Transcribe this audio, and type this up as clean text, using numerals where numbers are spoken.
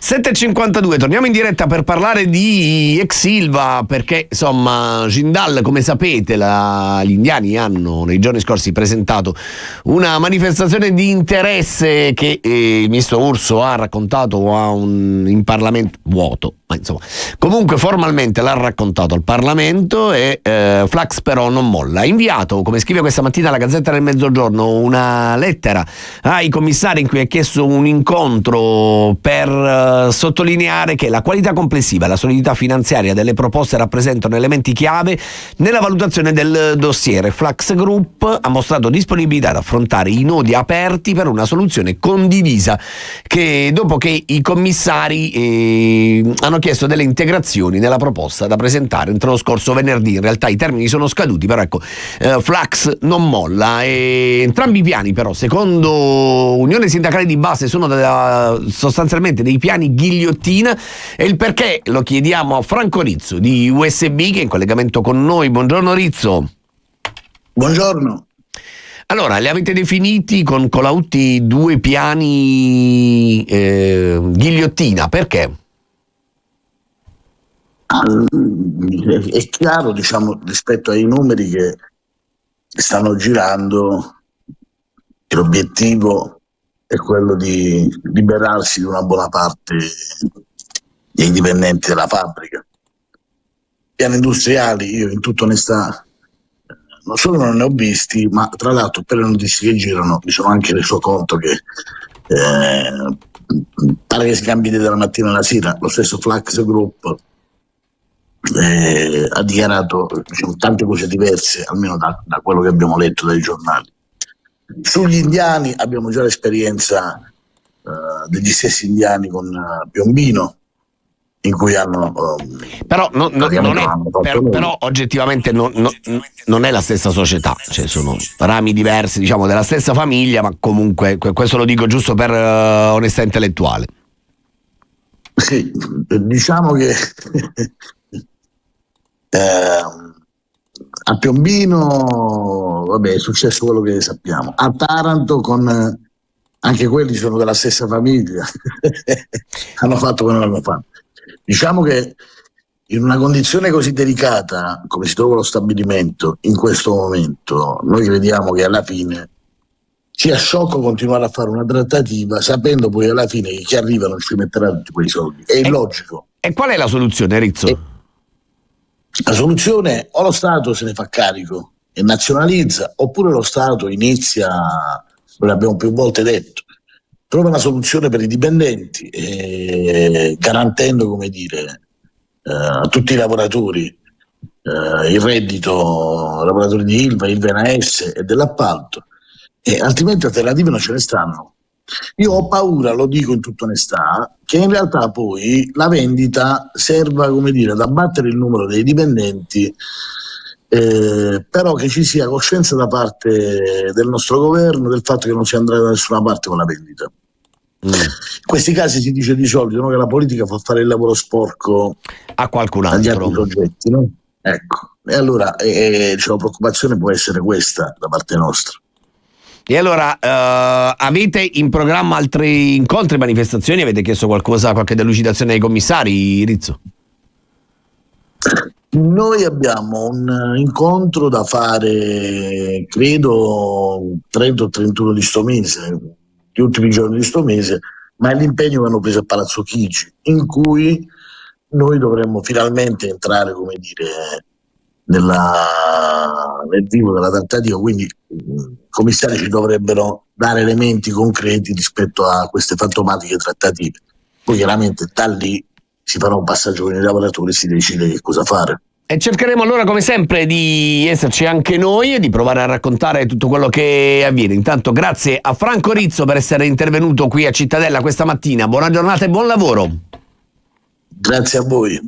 7:52, torniamo in diretta per parlare di ex Ilva, perché insomma Jindal, come sapete, gli indiani hanno nei giorni scorsi presentato una manifestazione di interesse che il ministro Urso ha raccontato in Parlamento, vuoto, ma insomma comunque formalmente l'ha raccontato al Parlamento, e Flax però non molla. Ha inviato, come scrive questa mattina la Gazzetta del Mezzogiorno, una lettera ai commissari in cui ha chiesto un incontro per sottolineare che la qualità complessiva e la solidità finanziaria delle proposte rappresentano elementi chiave nella valutazione del dossier. Flax Group ha mostrato disponibilità ad affrontare i nodi aperti per una soluzione condivisa, che dopo che i commissari hanno chiesto delle integrazioni nella proposta da presentare entro lo scorso venerdì. In realtà i termini sono scaduti, però ecco, Flax non molla, e entrambi i piani però secondo Unione Sindacale di Base sono sostanzialmente dei piani ghigliottina, e il perché lo chiediamo a Franco Rizzo di USB, che è in collegamento con noi. Buongiorno Rizzo. Buongiorno. Allora, li avete definiti con Colautti due piani ghigliottina, perché? È chiaro, diciamo, rispetto ai numeri che stanno girando, che l'obiettivo è quello di liberarsi di una buona parte dei dipendenti della fabbrica. Piani industriali, io in tutta onestà non solo non ne ho visti, ma tra l'altro per le notizie che girano mi sono anche reso conto che pare che si cambi dalla mattina alla sera. Lo stesso Flax Group ha dichiarato, diciamo, tante cose diverse, almeno da quello che abbiamo letto dai giornali. Sugli indiani abbiamo già l'esperienza degli stessi indiani con Piombino, in cui hanno però oggettivamente non è la stessa società, cioè sono rami diversi, diciamo, della stessa famiglia, ma comunque questo lo dico giusto per onestà intellettuale. Sì, diciamo che a Piombino vabbè, è successo quello che sappiamo. A Taranto anche quelli sono della stessa famiglia hanno fatto quello che hanno fatto. Diciamo che in una condizione così delicata come si trova lo stabilimento in questo momento, noi crediamo che alla fine sia sciocco continuare a fare una trattativa sapendo poi alla fine che chi arriva non ci metterà tutti quei soldi. È illogico. E qual è la soluzione, Rizzo? La soluzione: o lo Stato se ne fa carico e nazionalizza, oppure lo Stato inizia, lo abbiamo più volte detto, trova una soluzione per i dipendenti, garantendo, come dire, a tutti i lavoratori il reddito, lavoratori di Ilva, NS e dell'appalto, e altrimenti alternative non ce ne stanno. Io ho paura, lo dico in tutta onestà, che in realtà poi la vendita serva, come dire, ad abbattere il numero dei dipendenti, però che ci sia coscienza da parte del nostro governo del fatto che non si andrà da nessuna parte con la vendita. In questi casi si dice di solito, no, che la politica fa fare il lavoro sporco a qualcun agli altro. altri soggetti, no? Ecco. E allora diciamo, la preoccupazione può essere questa da parte nostra. E allora avete in programma altri incontri, manifestazioni? Avete chiesto qualche delucidazione ai commissari, Rizzo? Noi abbiamo un incontro da fare, credo 30 o 31 di sto mese, gli ultimi giorni di sto mese, ma è l'impegno che hanno preso a Palazzo Chigi, in cui noi dovremmo finalmente entrare, come dire, nel vivo della trattativa, quindi i commissari ci dovrebbero dare elementi concreti rispetto a queste fantomatiche trattative. Poi chiaramente da lì si farà un passaggio con i lavoratori e si decide che cosa fare. E cercheremo allora, come sempre, di esserci anche noi e di provare a raccontare tutto quello che avviene. Intanto grazie a Franco Rizzo per essere intervenuto qui a Cittadella questa mattina. Buona giornata e buon lavoro. Grazie a voi.